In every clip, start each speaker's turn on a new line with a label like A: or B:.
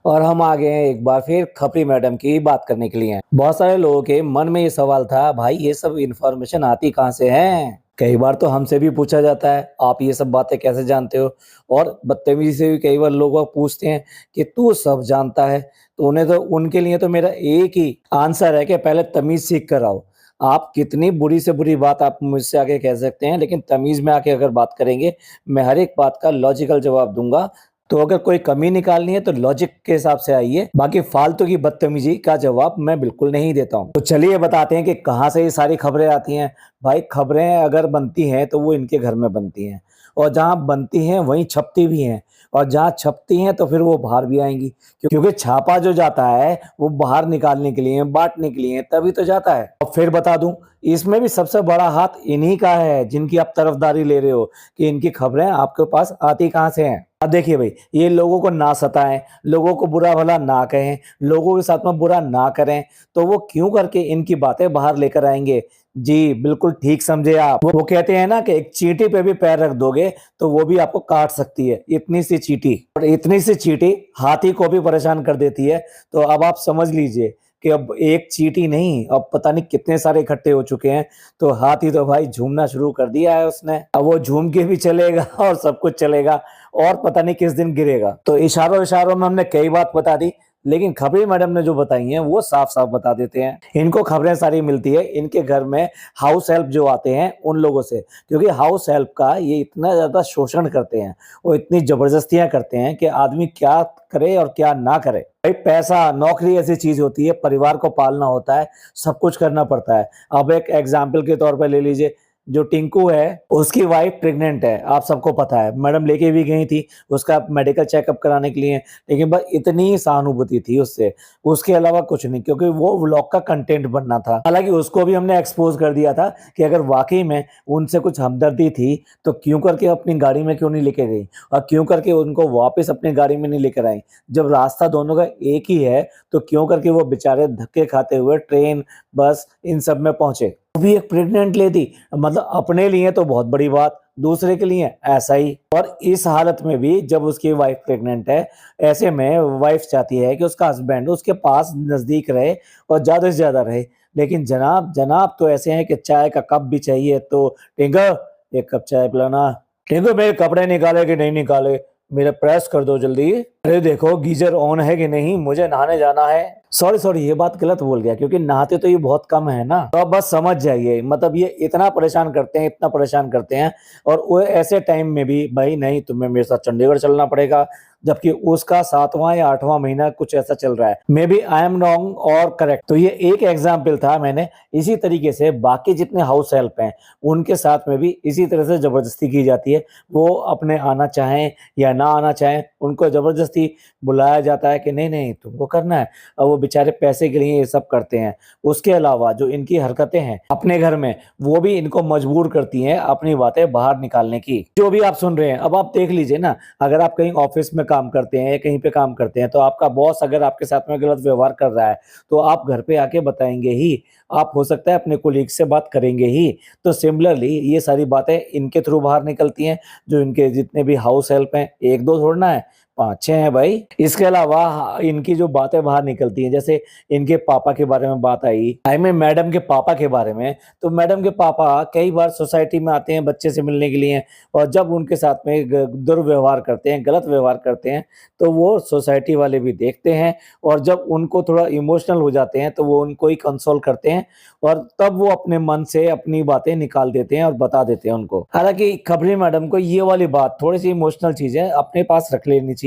A: और हम आ गए हैं एक बार फिर खपरी मैडम की बात करने के लिए। बहुत सारे लोगों के मन में ये सवाल था, भाई ये सब इन्फॉर्मेशन आती कहाँ से है। कई बार तो हमसे भी पूछा जाता है, आप ये सब बातें कैसे जानते हो। और बदतमीजी से भी कई बार लोग पूछते हैं कि तू सब जानता है। तो उन्हें तो उनके लिए तो मेरा एक ही आंसर है कि पहले तमीज सीख कर आओ। आप कितनी बुरी से बुरी बात आप मुझसे आके कह सकते हैं, लेकिन तमीज में आके अगर बात करेंगे, मैं हर एक बात का लॉजिकल जवाब दूंगा। तो अगर कोई कमी निकालनी है तो लॉजिक के हिसाब से आइए, बाकी फालतू की बदतमीजी का जवाब मैं बिल्कुल नहीं देता हूँ। तो चलिए बताते हैं कि कहाँ से ये सारी खबरें आती हैं। भाई खबरें अगर बनती हैं तो वो इनके घर में बनती हैं, और जहाँ बनती हैं वहीं छपती भी हैं, और जहाँ छपती हैं तो फिर वो बाहर भी आएंगी। क्योंकि छापा जो जाता है वो बाहर निकालने के लिए, बांटने के लिए तभी तो जाता है। और फिर बता दूं, इसमें भी सबसे बड़ा हाथ इन्हीं का है जिनकी आप तरफदारी ले रहे हो कि इनकी खबरें आपके पास आती कहाँ से हैं। अब देखिए भाई, ये लोगों को ना सताएं, लोगों को बुरा भला ना कहें, लोगों के साथ में बुरा ना करें, तो वो क्यों करके इनकी बातें बाहर लेकर आएंगे। जी बिल्कुल ठीक समझे आप। वो कहते हैं ना कि एक चींटी पे भी पैर रख दोगे तो वो भी आपको काट सकती है, इतनी सी चींटी। और इतनी सी चींटी हाथी को भी परेशान कर देती है। तो अब आप समझ लीजिए कि अब एक चींटी नहीं, अब पता नहीं कितने सारे इकट्ठे हो चुके हैं। तो हाथी तो भाई झूमना शुरू कर दिया है उसने। अब वो झूम के भी चलेगा और सब कुछ चलेगा, और पता नहीं किस दिन गिरेगा। तो इशारों इशारों में हमने कई बात बता दी, लेकिन खबरी मैडम ने जो बताई हैं वो साफ साफ बता देते हैं। इनको खबरें सारी मिलती है इनके घर में हाउस हेल्प जो आते हैं उन लोगों से, क्योंकि हाउस हेल्प का ये इतना ज्यादा शोषण करते हैं, वो इतनी जबरदस्तियां करते हैं कि आदमी क्या करे और क्या ना करे। भाई पैसा, नौकरी ऐसी चीज होती है, परिवार को पालना होता है, सब कुछ करना पड़ता है। अब एक एग्जाम्पल के तौर पर ले लीजिए, जो टिंकू है उसकी वाइफ प्रेग्नेंट है, आप सबको पता है, मैडम लेके भी गई थी उसका मेडिकल चेकअप कराने के लिए। लेकिन बस इतनी सहानुभूति थी उससे, उसके अलावा कुछ नहीं, क्योंकि वो व्लॉग का कंटेंट बनना था। हालांकि उसको भी हमने एक्सपोज कर दिया था कि अगर वाकई में उनसे कुछ हमदर्दी थी तो क्यों करके अपनी गाड़ी में क्यों नहीं लेके गई, और क्यों करके उनको वापस अपनी गाड़ी में नहीं लेकर आई। जब रास्ता दोनों का एक ही है तो क्यों करके वो बेचारे धक्के खाते हुए ट्रेन, बस इन सब में पहुंचे। वो भी एक प्रेग्नेंट लेडी, मतलब अपने लिए तो बहुत बड़ी बात, दूसरे के लिए ऐसा ही। और इस हालत में भी जब उसकी वाइफ प्रेग्नेंट है, ऐसे में वाइफ चाहती है कि उसका हस्बैंड उसके पास नजदीक रहे और ज्यादा से ज्यादा रहे। लेकिन जनाब जनाब तो ऐसे हैं कि चाय का कप भी चाहिए, तो टिंकू एक कप चाय पिलाना। टिंकू मेरे कपड़े निकाले कि नहीं निकाले, मेरे प्रेस कर दो जल्दी। अरे देखो गीजर ऑन है कि नहीं, मुझे नहाने जाना है। सॉरी सॉरी, ये बात गलत बोल गया, क्योंकि नहाते तो ये बहुत कम है ना। तो अब बस समझ जाइए, मतलब ये इतना परेशान करते हैं, इतना परेशान करते हैं। और वो ऐसे टाइम में भी, भाई नहीं तुम्हें मेरे साथ चंडीगढ़ चलना पड़ेगा, जबकि उसका 7वां या 8वां महीना कुछ ऐसा चल रहा है। Maybe I am wrong और करेक्ट। तो ये एक एग्जाम्पल था मैंने। इसी तरीके से बाकी जितने हाउस हेल्प हैं उनके साथ में भी इसी तरह से जबरदस्ती की जाती है। वो अपने आना चाहें या ना आना चाहें, उनको जबरदस्ती बुलाया जाता है कि नहीं नहीं तुमको करना है। और वो बेचारे पैसे के लिए ये सब करते हैं। उसके अलावा जो इनकी हरकतें हैं अपने घर में, वो भी इनको मजबूर करती हैं अपनी बातें बाहर निकालने की। जो भी आप सुन रहे हैं, अब आप देख लीजिए ना, अगर आप कहीं ऑफिस में काम करते हैं या कहीं पे काम करते हैं, तो आपका बॉस अगर आपके साथ में गलत व्यवहार कर रहा है तो आप घर पे आके बताएंगे ही, आप हो सकता है अपने कोलीग से बात करेंगे ही। तो सिमिलरली ये सारी बातें इनके थ्रू बाहर निकलती हैं। जो इनके जितने भी हाउस हेल्प हैं, एक दो थोड़ना है, 5-6 हैं भाई। इसके अलावा इनकी जो बातें बाहर निकलती हैं, जैसे इनके पापा के बारे में बात आई में मैडम के पापा के बारे में। तो मैडम के पापा कई बार सोसाइटी में आते हैं बच्चे से मिलने के लिए, और जब उनके साथ में दुर्व्यवहार करते हैं, गलत व्यवहार करते हैं, तो वो सोसाइटी वाले भी देखते हैं। और जब उनको थोड़ा इमोशनल हो जाते हैं तो वो उनको ही कंसोल करते हैं, और तब वो अपने मन से अपनी बातें निकाल देते हैं और बता देते हैं उनको। हालांकि खबरी मैडम को ये वाली बात, थोड़ी सी इमोशनल चीजें अपने पास रख लेनी चाहिए,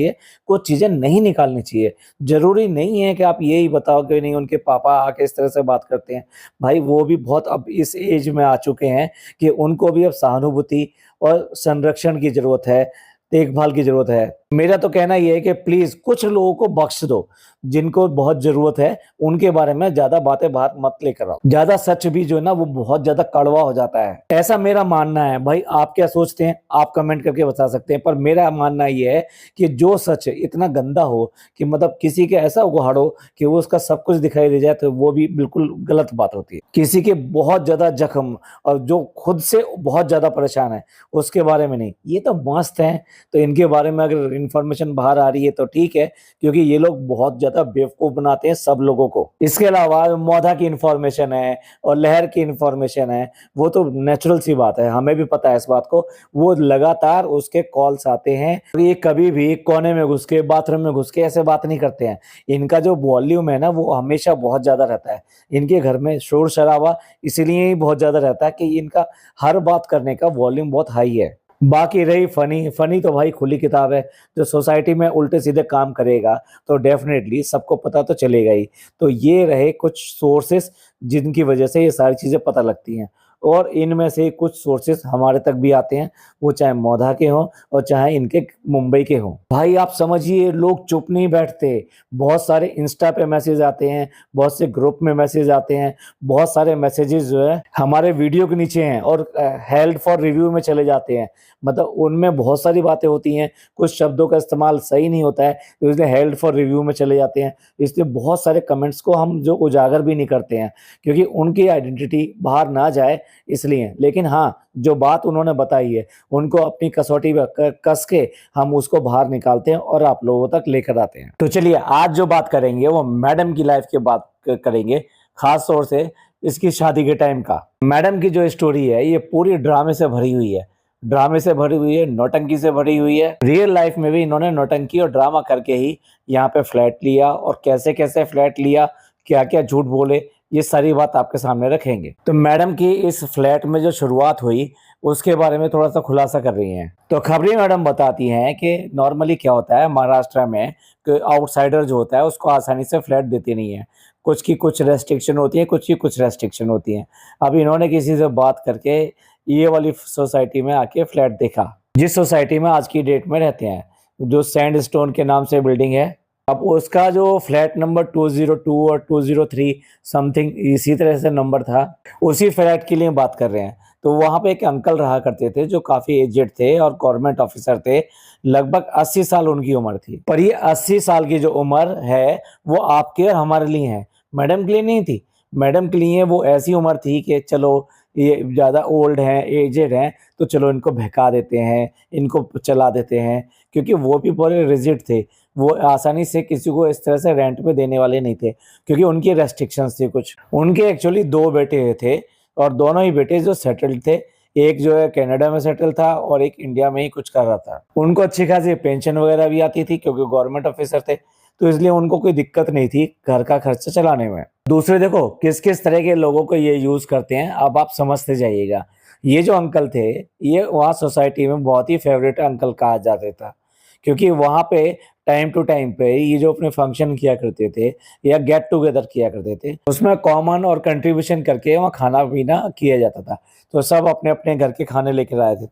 A: कुछ चीजें नहीं निकालनी चाहिए। जरूरी नहीं है कि आप यही बताओ कि नहीं उनके पापा आके इस तरह से बात करते हैं। भाई वो भी बहुत अब इस एज में आ चुके हैं कि उनको भी अब सहानुभूति और संरक्षण की जरूरत है, देखभाल की जरूरत है। मेरा तो कहना यह है कि प्लीज कुछ लोगों को बख्श दो, जिनको बहुत जरूरत है उनके बारे में ज्यादा बातें बाहर मत लेकर आओ। ज्यादा सच भी जो है ना वो बहुत ज्यादा कड़वा हो जाता है, ऐसा मेरा मानना है। भाई आप क्या सोचते हैं आप कमेंट करके बता सकते हैं, पर मेरा मानना यह है कि जो सच इतना गंदा हो कि मतलब किसी के ऐसा उघाड़ो कि वो उसका सब कुछ दिखाई दे जाए, तो वो भी बिल्कुल गलत बात होती है। किसी के बहुत ज्यादा जख्म, और जो खुद से बहुत ज्यादा परेशान है उसके बारे में नहीं, ये तो मस्त है। तो इनके बारे में अगर इन्फॉर्मेशन बाहर आ रही है तो ठीक है, क्योंकि ये लोग बहुत ज़्यादा बेवकूफ़ बनाते हैं सब लोगों को। इसके अलावा मोधा की इन्फॉर्मेशन है और लहर की इन्फॉर्मेशन है, वो तो नेचुरल सी बात है, हमें भी पता है इस बात को। वो लगातार उसके कॉल्स आते हैं और ये कभी भी कोने में घुस के, बाथरूम में घुस के ऐसे बात नहीं करते हैं। इनका जो वॉल्यूम है ना, वो हमेशा बहुत ज़्यादा रहता है। इनके घर में शोर-शराबा इसीलिए ही बहुत ज़्यादा रहता है कि इनका हर बात करने का वॉल्यूम बहुत हाई है। बाकी रही फ़नी, फ़नी तो भाई खुली किताब है, जो सोसाइटी में उल्टे-सीधे काम करेगा, तो डेफ़िनेटली सबको पता तो चलेगा ही। तो ये रहे कुछ सोर्सेज़ जिनकी वजह से ये सारी चीज़ें पता लगती हैं और इनमें से कुछ सोर्सेज़ हमारे तक भी आते हैं, वो चाहे मोधा के हों और चाहे इनके मुंबई के हों। भाई आप समझिए लोग चुप नहीं बैठते, बहुत सारे इंस्टा पे मैसेज आते हैं, बहुत से ग्रुप में मैसेज आते हैं, बहुत सारे मैसेजेस जो है हमारे वीडियो के नीचे हैं और हेल्ड फॉर रिव्यू में चले जाते हैं। मतलब उनमें बहुत सारी बातें होती हैं, कुछ शब्दों का इस्तेमाल सही नहीं होता है, तो इसलिए हेल्ड फॉर रिव्यू में चले जाते हैं। इसलिए बहुत सारे कमेंट्स को हम जो उजागर भी नहीं करते हैं, क्योंकि उनकी आइडेंटिटी बाहर ना जाए इसलिए। लेकिन हाँ, जो बात उन्होंने बताई है, उनको अपनी कसौटी पे कस के हम उसको बाहर निकालते हैं और आप लोगों तक लेकर आते हैं। तो चलिए आज जो बात करेंगे वो मैडम की लाइफ की बात करेंगे, खास तौर से इसकी शादी के टाइम का। मैडम की जो स्टोरी है ये पूरी ड्रामे से भरी हुई है। ड्रामे से भरी हुई है, नौटंकी से भरी हुई है। रियल लाइफ में भी इन्होंने नौटंकी और ड्रामा करके ही यहाँ पे फ्लैट लिया और कैसे-कैसे फ्लैट लिया, क्या-क्या झूठ बोले, ये सारी बात आपके सामने रखेंगे। तो मैडम की इस फ्लैट में जो शुरुआत हुई, उसके बारे में थोड़ा-सा खुलासा कर रही हैं। तो खबरी मैडम बताती हैं कि नॉर्मली क्या होता है महाराष्ट्र में कि आउटसाइडर जो होता है उसको आसानी से फ्लैट देते नहीं है। कुछ की कुछ रेस्ट्रिक्शन होती है, कुछ की कुछ रेस्ट्रिक्शन होती हैं। अब इन्होंने किसी से बात करके ये वाली सोसाइटी में आके फ्लैट देखा, जिस सोसाइटी में आज की डेट में रहते हैं, जो सैंडस्टोन के नाम से बिल्डिंग है। अब उसका जो फ्लैट नंबर 202 और 203 समथिंग इसी तरह से नंबर था, उसी फ्लैट के लिए बात कर रहे हैं। तो वहाँ पे एक अंकल रहा करते थे जो काफ़ी एजेड थे और गवर्नमेंट ऑफिसर थे। लगभग 80 साल उनकी उम्र थी। पर ये 80 साल की जो उम्र है, वो आपके और हमारे लिए है, मैडम के लिए नहीं थी। मैडम के लिए वो ऐसी उम्र थी कि चलो ये ज़्यादा ओल्ड हैं, एजेड हैं, तो चलो इनको बहका देते हैं, इनको चला देते हैं, क्योंकि वो भी बड़े रिजिड थे। वो आसानी से किसी को इस तरह से रेंट पे देने वाले नहीं थे, क्योंकि उनकी रेस्ट्रिक्शंस थी कुछ। उनके एक्चुअली 2 बेटे थे और दोनों ही बेटे जो सेटल्ड थे। एक जो है कनाडा में सेटल था और एक इंडिया में ही कुछ कर रहा था। उनको अच्छी खासी पेंशन वगैरह भी आती थी क्योंकि गवर्नमेंट ऑफिसर थे, तो इसलिए उनको कोई दिक्कत नहीं थी घर का खर्चा चलाने में। दूसरे देखो किस-किस तरह के लोगों को ये यूज़ करते हैं, अब आप समझते जाइएगा। ये जो अंकल थे, ये वहाँ सोसाइटी में बहुत ही फेवरेट अंकल कहा जाता था, क्योंकि वहाँ पे टाइम टू टाइम पे ये जो अपने फंक्शन किया करते थे या गेट टुगेदर किया करते थे, उसमें कॉमन और कंट्रीब्यूशन करके वहाँ खाना-पीना किया जाता था। तो सब अपने-अपने घर के खाने लेकर आए थे।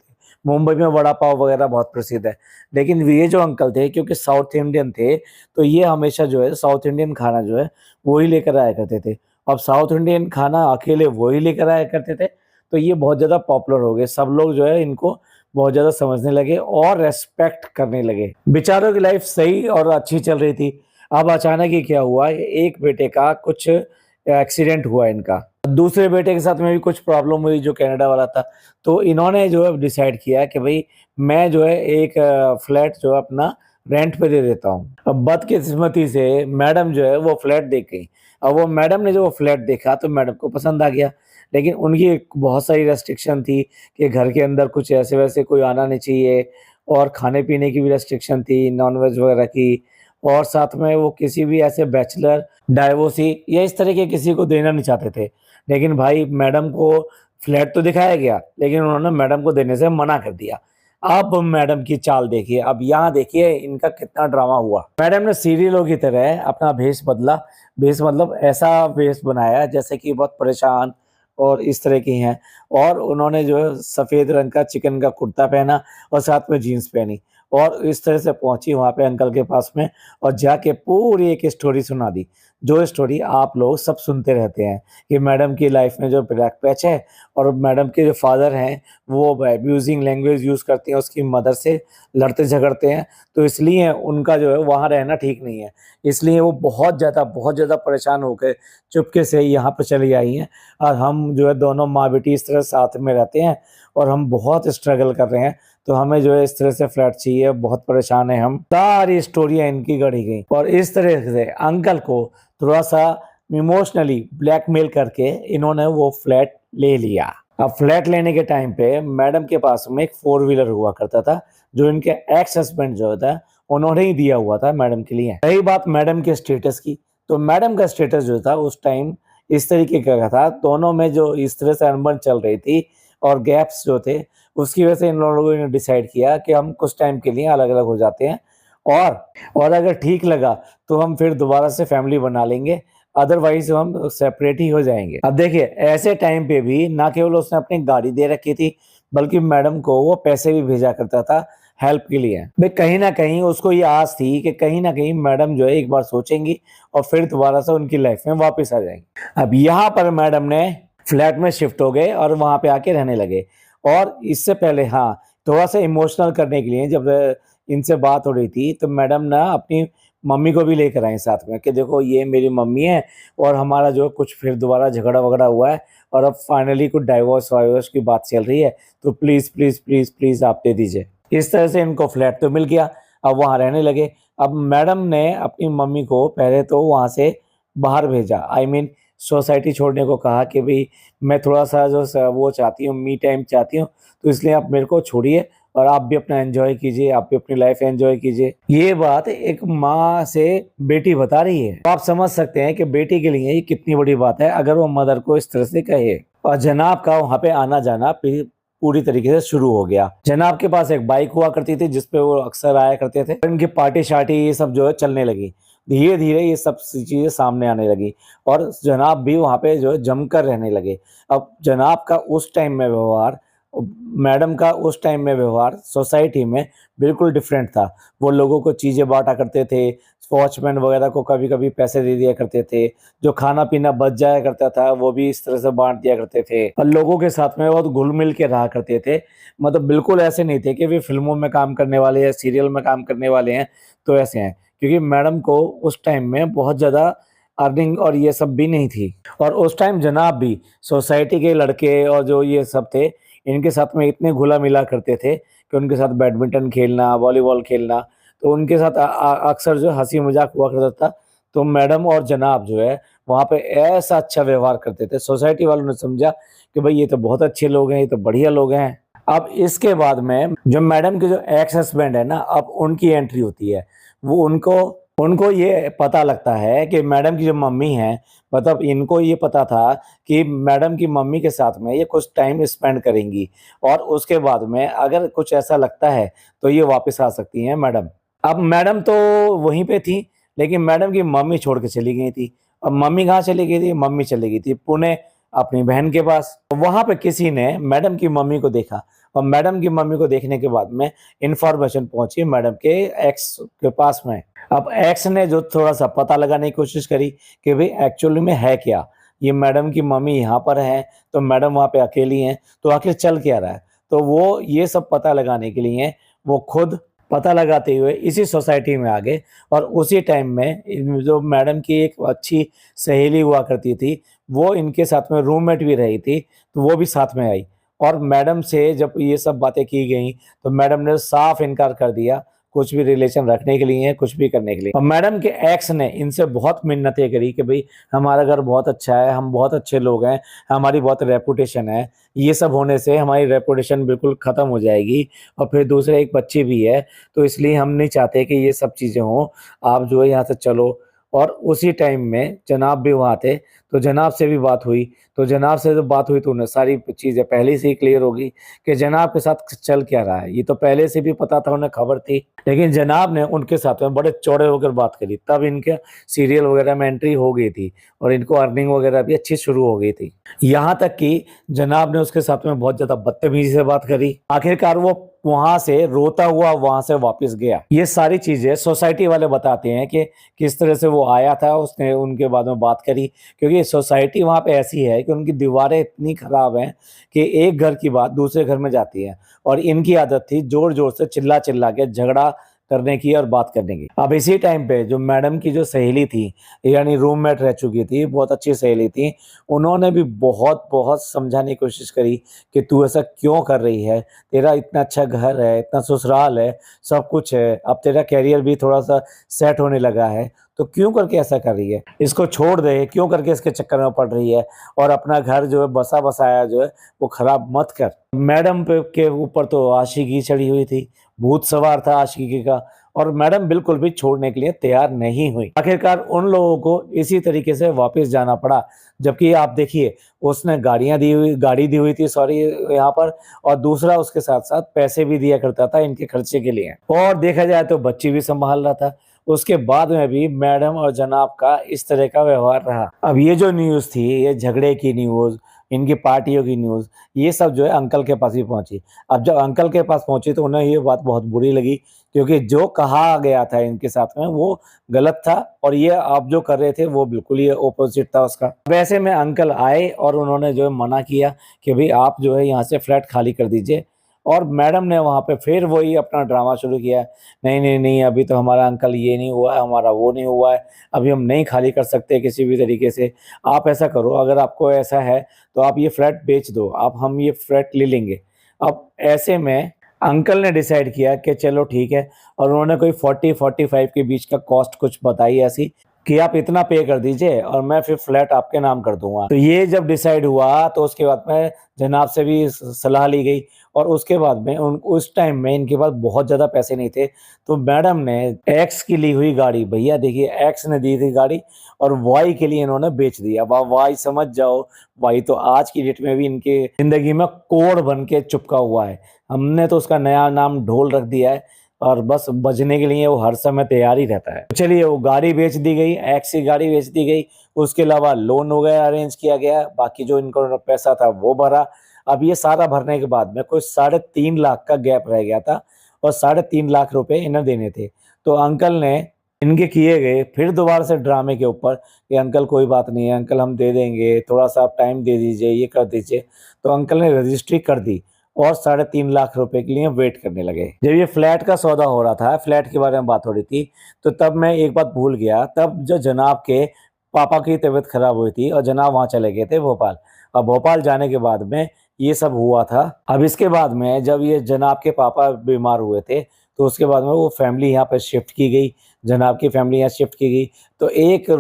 A: मुंबई में वड़ा पाव वगैरह बहुत प्रसिद्ध है। लेकिन ये जो अंकल थे क्योंकि साउथ इंडियन थे, तो ये हमेशा जो है साउथ इंडियन खाना जो है वो ही लेकर आया करते थे। अब साउथ इंडियन खाना अकेले वो ही लेकर आया करते थे, तो ये बहुत ज़्यादा पॉपुलर हो गए। सब लोग जो है इनको बहुत ज़्यादा समझने लगे और रिस्पेक्ट करने लगे। बेचारों की लाइफ सही और अच्छी चल रही थी। अब अचानक ही क्या हुआ, एक बेटे का कुछ एक्सीडेंट हुआ इनका। दूसरे बेटे के साथ में भी कुछ प्रॉब्लम हुई जो कनाडा वाला था। तो इन्होंने जो है डिसाइड किया कि भई मैं जो है एक फ्लैट जो है अपना रेंट पे दे देता हूँ। अब बदकिस्मती से मैडम जो है वो फ्लैट देख गई। अब वो मैडम ने जो वो फ्लैट देखा तो मैडम को पसंद आ गया। लेकिन उनकी एक बहुत सारी रेस्ट्रिक्शन थी कि घर के अंदर कुछ ऐसे-वैसे कोई आना नहीं चाहिए और खाने-पीने की भी रेस्ट्रिक्शन थी, नॉन-वेज वगैरह की, और साथ में वो किसी भी ऐसे बैचलर, डाइवोर्सी या इस तरह के किसी को देना नहीं चाहते थे। लेकिन भाई मैडम को फ्लैट तो दिखाया गया, लेकिन उन्होंने मैडम को देने से मना कर दिया। अब मैडम की चाल देखिए, अब यहाँ देखिए इनका कितना ड्रामा हुआ। मैडम ने सीरियलों की तरह अपना भेष बदला, भेष मतलब ऐसा भेष बनाया जैसे कि बहुत परेशान और इस तरह की हैं, और उन्होंने जो है सफ़ेद रंग का चिकन का कुर्ता पहना और साथ में जीन्स पहनी और इस तरह से पहुँची वहाँ पे अंकल के पास में और जाके पूरी एक स्टोरी सुना दी। जो स्टोरी आप लोग सब सुनते रहते हैं कि मैडम की लाइफ में जो ब्लैक पैच है और मैडम के जो फादर हैं वो अब्यूजिंग लैंग्वेज यूज़ करते हैं, उसकी मदर से लड़ते झगड़ते हैं, तो इसलिए उनका जो है वहाँ रहना ठीक नहीं है। इसलिए वो बहुत ज़्यादा परेशान होके चुपके से यहाँ पे चली आई हैं और हम जो है दोनों माँ-बेटी इस तरह साथ में रहते हैं और हम बहुत स्ट्रगल कर रहे हैं, तो हमें जो है इस तरह से फ्लैट चाहिए, बहुत परेशान है हम। सारी स्टोरियां इनकी गढ़ी गई और इस तरह से अंकल को थोड़ा सा इमोशनली ब्लैकमेल करके इन्होंने वो फ्लैट ले लिया। अब फ्लैट लेने के टाइम पे मैडम के पास में एक 4 व्हीलर हुआ करता था, जो इनके एक्स हस्बैंड जो था उन्होंने ही दिया हुआ था मैडम के लिए। रही बात मैडम के स्टेटस की, तो मैडम का स्टेटस जो था उस टाइम इस तरीके का था, दोनों में जो इस तरह से अनबन चल रही थी और गैप्स जो थे, उसकी वजह से इन लोगों ने डिसाइड किया कि हम कुछ टाइम के लिए अलग अलग हो जाते हैं और अगर ठीक लगा तो हम फिर दोबारा से फैमिली बना लेंगे, अदरवाइज हम सेपरेट ही हो जाएंगे। अब देखिए ऐसे टाइम पे भी ना केवल उसने अपनी गाड़ी दे रखी थी, बल्कि मैडम को वो पैसे भी भेजा करता था हेल्प के लिए। भाई कहीं ना कहीं उसको ये आस थी कि कहीं ना कहीं मैडम जो है एक बार सोचेंगी और फिर दोबारा से उनकी लाइफ में वापस आ जाएंगी। अब यहाँ पर मैडम ने फ्लैट में शिफ्ट हो गए और वहां पे आके रहने लगे। और इससे पहले हाँ, थोड़ा सा इमोशनल करने के लिए जब इनसे बात हो रही थी तो मैडम ना अपनी मम्मी को भी लेकर आई साथ में कि देखो ये मेरी मम्मी है और हमारा जो कुछ फिर दोबारा झगड़ा वगड़ा हुआ है और अब फाइनली कुछ डाइवोर्स वाइवोर्स की बात चल रही है, तो प्लीज प्लीज प्लीज प्लीज आप दे दीजिए। इस तरह से इनको फ्लैट तो मिल गया, अब वहाँ रहने लगे। अब मैडम ने अपनी मम्मी को पहले तो वहाँ से बाहर भेजा, आई मीन सोसाइटी छोड़ने को कहा कि भाई मैं थोड़ा सा वो चाहती हूँ, मी टाइम चाहती हूँ, तो इसलिए आप मेरे को छोड़िए और आप भी अपना एंजॉय कीजिए, आप भी अपनी लाइफ एंजॉय कीजिए। ये बात एक माँ से बेटी बता रही है, तो आप समझ सकते हैं कि बेटी के लिए ये कितनी बड़ी बात है अगर वो मदर को इस तरह से कहे। और जनाब का वहाँ पे आना जाना पूरी तरीके से शुरू हो गया। जनाब के पास एक बाइक हुआ करती थी जिसपे वो अक्सर आया करते थे। इनकी पार्टी शार्टी ये सब जो है चलने लगी, धीरे धीरे ये सब चीजें सामने आने लगी और जनाब भी वहाँ पे जो है जमकर रहने लगे। अब जनाब का उस टाइम में व्यवहार, मैडम का उस टाइम में व्यवहार सोसाइटी में बिल्कुल डिफरेंट था। वो लोगों को चीज़ें बांटा करते थे, वॉचमैन वगैरह को कभी कभी पैसे दे दिया करते थे, जो खाना पीना बच जाया करता था वो भी इस तरह से बांट दिया करते थे और लोगों के साथ में बहुत घुल मिल के रहा करते थे। मतलब बिल्कुल ऐसे नहीं थे कि वे फिल्मों में काम करने वाले या सीरियल में काम करने वाले हैं तो ऐसे हैं, क्योंकि मैडम को उस टाइम में बहुत ज़्यादा अर्निंग और ये सब भी नहीं थी। और उस टाइम जनाब भी सोसाइटी के लड़के और जो ये सब थे इनके साथ में इतने घुला मिला करते थे कि उनके साथ बैडमिंटन खेलना, वॉलीबॉल खेलना, तो उनके साथ अक्सर जो हंसी मजाक हुआ करता था। तो मैडम और जनाब जो है वहाँ पे ऐसा अच्छा व्यवहार करते थे, सोसाइटी वालों ने समझा कि भाई ये तो बहुत अच्छे लोग हैं, ये तो बढ़िया लोग हैं। अब इसके बाद में जो मैडम के जो एक्स हस्बैंड है ना, अब उनकी एंट्री होती है। वो उनको उनको ये पता लगता है कि मैडम की जो मम्मी है, मतलब इनको ये पता था कि मैडम की मम्मी के साथ में ये कुछ टाइम स्पेंड करेंगी और उसके बाद में अगर कुछ ऐसा लगता है तो ये वापस आ सकती हैं मैडम। अब मैडम तो वहीं पे थी, लेकिन मैडम की मम्मी छोड़ के चली गई थी। अब मम्मी कहाँ चली गई थी? मम्मी चली गई थी पुणे अपनी बहन के पास। वहां पे किसी ने मैडम की मम्मी को देखा और मैडम की मम्मी को देखने के बाद में इंफॉर्मेशन पहुंची मैडम के एक्स के पास में। अब एक्स ने जो थोड़ा सा पता लगाने की कोशिश करी कि भाई एक्चुअली में है क्या, ये मैडम की मम्मी यहाँ पर है तो मैडम वहाँ पे अकेली हैं, तो आखिर चल क्या रहा है। तो वो ये सब पता लगाने के लिए वो खुद पता लगाते हुए इसी सोसाइटी में आ गए और उसी टाइम में जो मैडम की एक अच्छी सहेली हुआ करती थी वो इनके साथ में रूममेट भी रही थी, तो वो भी साथ में आई। और मैडम से जब ये सब बातें की गई तो मैडम ने साफ इनकार कर दिया कुछ भी रिलेशन रखने के लिए, कुछ भी करने के लिए। और मैडम के एक्स ने इनसे बहुत मिन्नतें करी कि भाई हमारा घर बहुत अच्छा है, हम बहुत अच्छे लोग हैं, हमारी बहुत रेपुटेशन है, ये सब होने से हमारी रेपुटेशन बिल्कुल खत्म हो जाएगी और फिर दूसरे एक बच्चे भी है, तो इसलिए हम नहीं चाहते कि ये सब चीजें हों, आप जो है यहाँ से चलो। और उसी टाइम में जनाब भी वहाँ थे, तो जनाब से भी बात हुई। तो जनाब से जब बात हुई तो उन्हें सारी चीज़ें पहले से ही क्लियर होगी कि जनाब के साथ चल क्या रहा है। ये तो पहले से भी पता था, उन्हें खबर थी, लेकिन जनाब ने उनके साथ में बड़े चौड़े होकर बात करी, तब इनके सीरियल वगैरह में एंट्री हो गई थी और इनको अर्निंग वगैरह भी अच्छी शुरू हो गई थी। यहाँ तक कि जनाब ने उसके साथ में बहुत ज़्यादा बदतमीजी से बात करी। आखिरकार वो वहां से रोता हुआ वहां से वापस गया। ये सारी चीजें सोसाइटी वाले बताते हैं कि किस तरह से वो आया था, उसने उनके बाद में बात करी, क्योंकि सोसाइटी वहां पे ऐसी है कि उनकी दीवारें इतनी खराब हैं कि एक घर की बात दूसरे घर में जाती है और इनकी आदत थी जोर जोर से चिल्ला चिल्ला के झगड़ा करने की और बात करने की। अब इसी टाइम पे जो मैडम की जो सहेली थी, यानी रूममेट रह चुकी थी, बहुत अच्छी सहेली थी, उन्होंने भी बहुत समझाने की कोशिश करी कि तू ऐसा क्यों कर रही है? तेरा इतना अच्छा घर है, इतना ससुराल है, सब कुछ है, अब तेरा करियर भी थोड़ा-सा सेट होने लगा है, तो क्यों करके ऐसा कर रही है? इसको छोड़ दे, क्यों करके इसके चक्कर में पड़ रही है? और अपना घर जो है बसा-बसाया जो है वो खराब मत कर। मैडम पे के ऊपर तो आशिकी चढ़ी हुई थी, भूत सवार था आशिकी का, और मैडम बिल्कुल भी छोड़ने के लिए तैयार नहीं हुई। आखिरकार उन लोगों को इसी तरीके से वापस जाना पड़ा, जबकि आप देखिए उसने गाड़ी दी हुई थी सॉरी यहाँ पर, और दूसरा उसके साथ-साथ पैसे भी दिया करता था इनके खर्चे के लिए, और देखा जाए तो बच्ची भी सँभाल रहा था। उसके बाद में भी मैडम और जनाब का इस तरह का व्यवहार रहा। अब ये जो न्यूज़ थी, ये झगड़े की न्यूज़, इनकी पार्टियों की न्यूज़, ये सब जो है अंकल के पास भी पहुँची। अब जब अंकल के पास पहुँची तो उन्हें ये बात बहुत बुरी लगी, क्योंकि जो कहा गया था इनके साथ में वो गलत था, और ये आप जो कर रहे थे वो बिल्कुल ही ऑपोज़िट था उसका। वैसे में अंकल आए और उन्होंने जो है मना किया कि भई आप जो है यहाँ से फ्लैट खाली कर दीजिए, और मैडम ने वहाँ पे फिर वही अपना ड्रामा शुरू किया। नहीं, अभी तो हमारा अंकल ये नहीं हुआ है, हमारा वो नहीं हुआ है, अभी हम नहीं खाली कर सकते किसी भी तरीके से। आप ऐसा करो, अगर आपको ऐसा है तो आप ये फ्लैट बेच दो, हम ये फ्लैट ले लेंगे। अब ऐसे में अंकल ने डिसाइड किया कि चलो ठीक है, और उन्होंने कोई 40-45 के बीच का कॉस्ट कुछ बताई ऐसी, कि आप इतना पे कर दीजिए और मैं फिर फ्लैट आपके नाम कर दूँगा। तो ये जब डिसाइड हुआ तो उसके बाद में जनाब से भी स सलाह ली गई, और उसके बाद में उन उस टाइम में इनके पास बहुत ज़्यादा पैसे नहीं थे, तो मैडम ने एक्स की ली हुई गाड़ी, भैया देखिए एक्स ने दी थी गाड़ी, और वाई के लिए इन्होंने बेच दिया। अब आप वाई समझ जाओ, वाई तो आज की डेट में भी इनके ज़िंदगी में कोढ़ बन के चिपका हुआ है। हमने तो उसका नया नाम ढोल रख दिया है, और बस बजने के लिए वो हर समय तैयार ही रहता है। चलिए वो गाड़ी बेच दी गई, एक्स की गाड़ी बेच दी गई, उसके अलावा लोन वगैरह अरेंज किया गया, बाकी जो इनको पैसा था वो भरा। अब ये सारा भरने के बाद में कोई 3.5 लाख का गैप रह गया था, और 3.5 लाख रुपए इन्हें देने थे। तो अंकल ने इनके किए गए फिर दोबारा से ड्रामे के ऊपर कि अंकल कोई बात नहीं है, अंकल हम दे देंगे, थोड़ा-सा आप टाइम दे दीजिए, ये कर दीजिए। तो अंकल ने रजिस्ट्री कर दी, और 3.5 लाख रुपए के लिए वेट करने लगे। जब ये फ्लैट का सौदा हो रहा था, फ्लैट के बारे में बात हो रही थी, तो तब मैं एक बात भूल गया, तब जो जनाब के पापा की तबीयत खराब हुई थी और जनाब वहाँ चले गए थे भोपाल। अब भोपाल जाने के बाद में ये सब हुआ था। अब इसके बाद में जब ये जनाब के पापा बीमार हुए थे, तो उसके बाद में वो फैमिली यहाँ पे शिफ्ट की गई, जनाब की फैमिली यहाँ शिफ्ट की गई। तो एक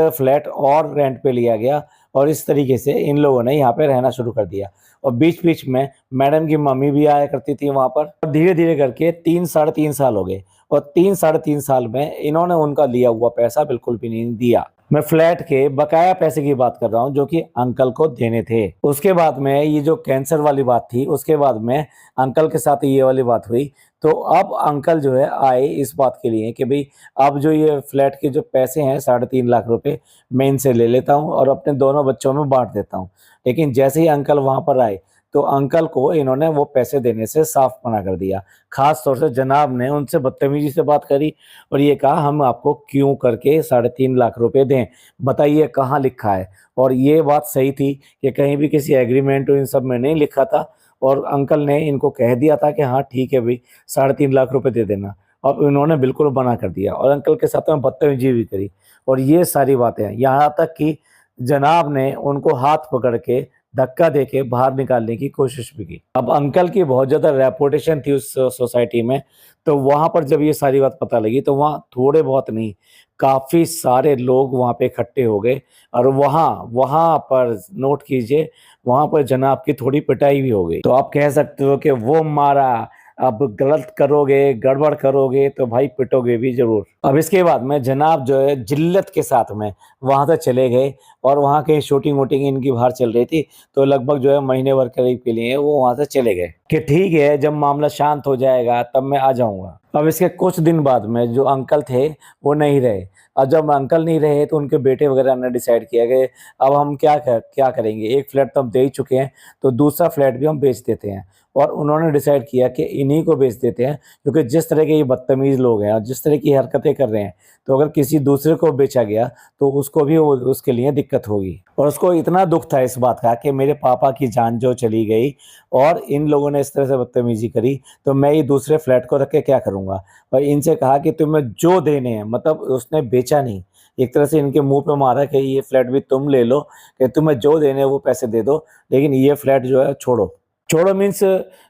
A: फ्लैट और रेंट पे लिया गया, और इस तरीके से इन लोगों ने यहाँ पे रहना शुरू कर दिया। और बीच-बीच में मैडम की मम्मी भी आया करती थी वहाँ पर, और धीरे-धीरे करके 3 साढ़े 3 साल हो गए, और 3 साढ़े 3 साल में इन्होंने उनका लिया हुआ पैसा बिल्कुल भी नहीं दिया। मैं फ्लैट के बकाया पैसे की बात कर रहा हूँ, जो कि अंकल को देने थे। उसके बाद में ये जो कैंसर वाली बात थी, उसके बाद में अंकल के साथ ये वाली बात हुई। तो अब अंकल जो है आए इस बात के लिए कि भई अब जो ये फ्लैट के जो पैसे हैं 3.5 लाख रुपए, मैं इनसे ले लेता हूँ और अपने दोनों बच्चों में बाँट देता हूँ। लेकिन जैसे ही अंकल वहाँ पर आए, तो अंकल को इन्होंने वो पैसे देने से साफ मना कर दिया। ख़ास तौर से जनाब ने उनसे बदतमीज़ी से बात करी, और ये कहा हम आपको क्यों करके 3.5 लाख रुपए दें? बताइए कहाँ लिखा है? और ये बात सही थी कि कहीं भी किसी एग्रीमेंट इन सब में नहीं लिखा था, और अंकल ने इनको कह दिया था कि हाँ ठीक है भई 3.5 लाख रुपए दे देना, और इन्होंने बिल्कुल मना कर दिया, और अंकल के साथ में बदतमीज़ी भी करी। और ये सारी बातें हैं, यहाँ तक कि जनाब ने उनको हाथ पकड़ के धक्का देके बाहर निकालने की कोशिश भी की। अब अंकल की बहुत ज़्यादा रेपुटेशन थी उस सोसाइटी में, तो वहाँ पर जब ये सारी बात पता लगी, तो वहाँ थोड़े बहुत नहीं, काफ़ी सारे लोग वहाँ पे इकट्ठे हो गए, और वहाँ वहाँ पर नोट कीजिए, वहाँ पर जनाब की थोड़ी पिटाई भी हो गई। तो आप कह सकते हो कि वो मारा, अब गलत करोगे, गड़बड़ करोगे तो भाई पिटोगे भी ज़रूर। अब इसके बाद में जनाब जो है जिल्लत के साथ में वहाँ से चले गए, और वहाँ कहीं शूटिंग-वूटिंग इनकी बाहर चल रही थी, तो लगभग जो है महीने भर करीब के लिए वो वहाँ से चले गए कि ठीक है, जब मामला शांत हो जाएगा तब मैं आ जाऊँगा। अब इसके कुछ दिन बाद में जो अंकल थे वो नहीं रहे, और जब अंकल नहीं रहे तो उनके बेटे वगैरह ने डिसाइड किया कि अब हम क्या करेंगे, एक फ्लैट तो हम दे ही चुके हैं, तो दूसरा फ्लैट भी हम बेच देते हैं। और उन्होंने डिसाइड किया कि इन्हीं को बेच देते हैं, क्योंकि जिस तरह के ये बदतमीज़ लोग हैं और जिस तरह की हरकतें कर रहे हैं, तो अगर किसी दूसरे को बेचा गया तो उसको भी उसके लिए दिक्कत होगी। और उसको इतना दुख था इस बात का कि मेरे पापा की जान जो चली गई और इन लोगों ने इस तरह से बदतमीजी करी, तो मैं ये दूसरे फ्लैट को रख के क्या करूँगा। और इनसे कहा कि तुम्हें जो देने हैं, मतलब उसने बेचा नहीं, एक तरह से इनके मुँह पे मारा कि ये फ्लैट भी तुम ले लो, कि तुम्हें जो देने हैं वो पैसे दे दो, लेकिन ये फ्लैट जो है छोड़ो। छोड़ो मीन्स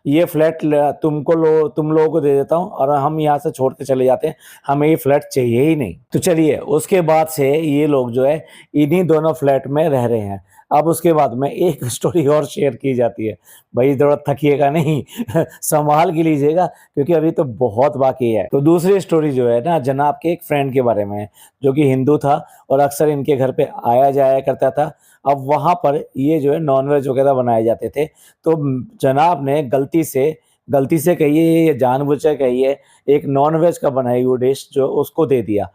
A: ये फ्लैट तुम लोगों को दे देता हूँ और हम यहाँ से छोड़ के चले जाते हैं, हमें ये फ्लैट चाहिए ही नहीं। तो चलिए उसके बाद से ये लोग जो है इन्हीं दोनों फ्लैट में रह रहे हैं। अब उसके बाद में एक स्टोरी और शेयर की जाती है। भाई थोड़ा थकिएगा नहीं संभाल के लीजिएगा, क्योंकि अभी तो बहुत बाकी है। तो दूसरी स्टोरी जो है ना, जनाब के एक फ्रेंड के बारे में है, जो कि हिंदू था और अक्सर इनके घर पे आया जाया करता था। अब वहाँ पर ये जो है नॉनवेज वगैरह बनाए जाते थे, तो जनाब ने गलती से कहिए या जानबूझ के कहिए, एक नॉनवेज का बनाई हुई डिश जो उसको दे दिया।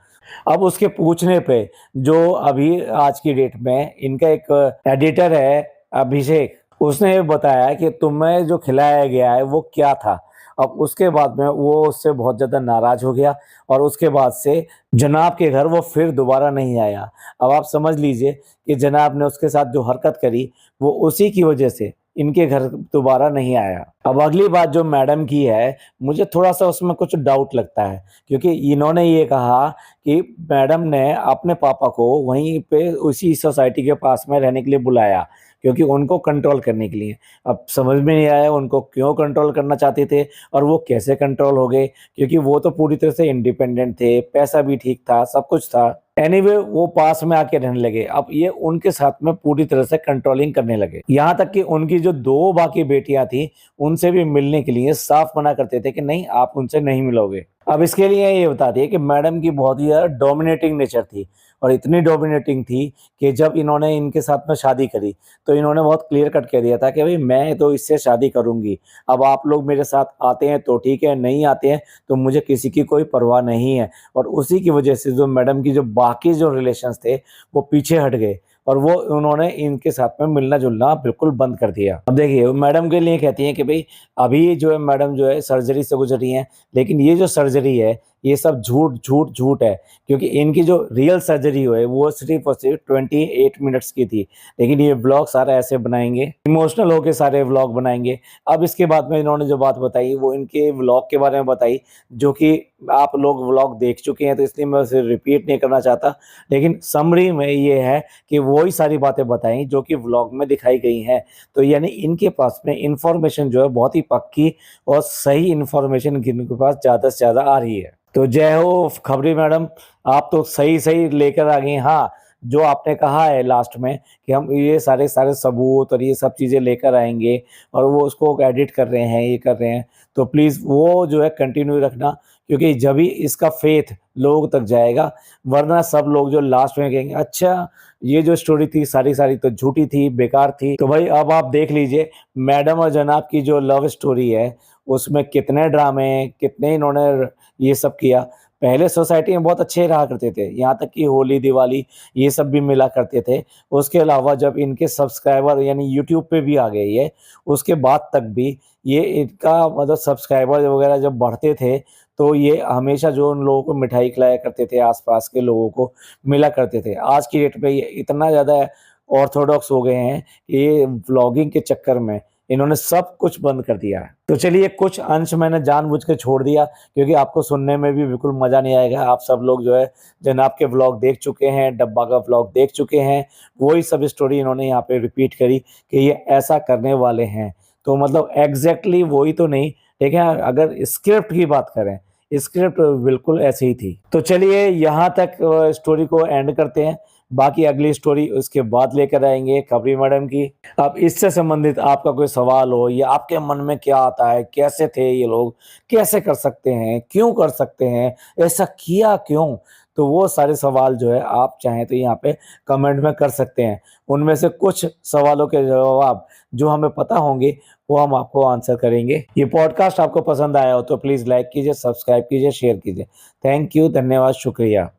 A: अब उसके पूछने पे जो अभी आज की डेट में इनका एक एडिटर है अभिषेक, उसने ये बताया कि तुम्हें जो खिलाया गया है वो क्या था। अब उसके बाद में वो उससे बहुत ज़्यादा नाराज़ हो गया और उसके बाद से जनाब के घर वो फिर दोबारा नहीं आया। अब आप समझ लीजिए कि जनाब ने उसके साथ जो हरकत करी वो उसी की वजह से इनके घर दोबारा नहीं आया। अब अगली बात जो मैडम की है, मुझे थोड़ा-सा उसमें कुछ डाउट लगता है, क्योंकि इन्होंने ये कहा कि मैडम ने अपने पापा को वहीं पे उसी सोसाइटी के पास में रहने के लिए बुलाया, क्योंकि उनको कंट्रोल करने के लिए। अब समझ में नहीं आया उनको क्यों कंट्रोल करना चाहते थे और वो कैसे कंट्रोल हो गए, क्योंकि वो तो पूरी तरह से इंडिपेंडेंट थे, पैसा भी ठीक था, सब कुछ था। एनीवे वो पास में आके रहने लगे। अब ये उनके साथ में पूरी तरह से कंट्रोलिंग करने लगे। यहाँ तक कि उनकी जो 2 बाकी बेटियाँ थी, उनसे भी मिलने के लिए साफ मना करते थे कि नहीं आप उनसे नहीं मिलोगे। अब इसके लिए ये बता दिए कि मैडम की बहुत ही ज़्यादा डोमिनेटिंग नेचर थी और इतनी डोमिनेटिंग थी कि जब इन्होंने इनके साथ में शादी करी, तो इन्होंने बहुत क्लियर कट कह दिया था कि भई मैं तो इससे शादी करूँगी। अब आप लोग मेरे साथ आते हैं तो ठीक है, नहीं आते हैं तो मुझे किसी की कोई परवाह नहीं है। और उसी की वजह से जो मैडम की जो बाकी जो रिलेशंस थे, वो पीछे हट गए और वो उन्होंने इनके साथ में मिलना-जुलना बिल्कुल बंद कर दिया। अब देखिए मैडम के लिए कहती हैं कि भई अभी जो है मैडम जो है सर्जरी से गुज़र रही हैं, लेकिन ये जो सर्जरी है, ये सब झूठ है, क्योंकि इनकी जो रियल सर्जरी है वो सिर्फ़ और सिर्फ़ 28 मिनट्स की थी। लेकिन ये व्लॉग सारा ऐसे बनाएँगे, इमोशनल होके सारे व्लॉग बनाएँगे। अब इसके बाद में इन्होंने जो बात बताई वो इनके व्लॉग के बारे में बताई, जो कि आप लोग व्लॉग देख चुके हैं, तो इसलिए मैं उसे रिपीट नहीं करना चाहता। लेकिन समरी में ये है कि वही सारी बातें बताई जो कि व्लॉग में दिखाई गई हैं। तो यानी इनके पास में इन्फॉर्मेशन जो है बहुत ही पक्की और सही इन्फॉर्मेशन इनके पास ज़्यादा से ज़्यादा आ रही है। तो जय हो खबरी मैडम, आप तो सही लेकर आ गई। हाँ, जो आपने कहा है लास्ट में कि हम ये सारे सबूत और ये सब चीज़ें लेकर आएँगे और वो उसको एडिट कर रहे हैं, ये कर रहे हैं, तो प्लीज़ वो जो है कंटिन्यू रखना, क्योंकि जभी इसका फेथ लोगों तक जाएगा, वरना सब लोग जो लास्ट में कहेंगे अच्छा ये जो स्टोरी थी सारी तो झूठी थी, बेकार थी। तो भाई अब आप देख लीजिए मैडम और जनाब की जो लव स्टोरी है, उसमें कितने ड्रामे, कितने इन्होंने ये सब किया। पहले सोसाइटी में बहुत अच्छे रहा करते थे, यहाँ तक कि होली, दिवाली ये सब भी मिला करते थे। उसके अलावा जब इनके सब्सक्राइबर यानी यूट्यूब पे भी आ गए ये, उसके बाद तक भी ये इनका मतलब सब्सक्राइबर वगैरह जब बढ़ते थे, तो ये हमेशा जो उन लोगों को मिठाई खिलाया करते थे, आस-पास के लोगों को मिला करते थे। आज की डेट में ये इतना ज़्यादा ऑर्थोडॉक्स हो गए हैं, कि ये व्लॉगिंग के चक्कर में इन्होंने सब कुछ बंद कर दिया है। तो चलिए कुछ अंश मैंने जानबूझ के छोड़ दिया, क्योंकि आपको सुनने में भी बिल्कुल मज़ा नहीं आएगा। आप सब लोग जो है जनाब के व्लॉग देख चुके हैं, डब्बा का व्लॉग देख चुके हैं। वही सब स्टोरी इन्होंने यहाँ पे रिपीट करी कि ये ऐसा करने वाले हैं। तो मतलब एग्ज़ैक्टली वही तो नहीं, लेकिन अगर स्क्रिप्ट की बात करें, स्क्रिप्ट बिल्कुल ऐसी ही थी। तो चलिए यहाँ तक स्टोरी को एंड करते हैं। बाकी अगली स्टोरी उसके बाद लेकर आएँगे खबरी मैडम की। अब इससे संबंधित आपका कोई सवाल हो या आपके मन में क्या आता है, कैसे थे ये लोग, कैसे कर सकते हैं, क्यों कर सकते हैं, ऐसा किया क्यों? तो वो सारे सवाल जो है आप चाहें तो यहाँ पे कमेंट में कर सकते हैं। उनमें से कुछ सवालों के जवाब जो हमें पता होंगे, वो हम आपको आंसर करेंगे। ये पॉडकास्ट आपको पसंद आया हो तो प्लीज़ लाइक कीजिए, सब्सक्राइब कीजिए, शेयर कीजिए। थैंक यू, धन्यवाद, शुक्रिया।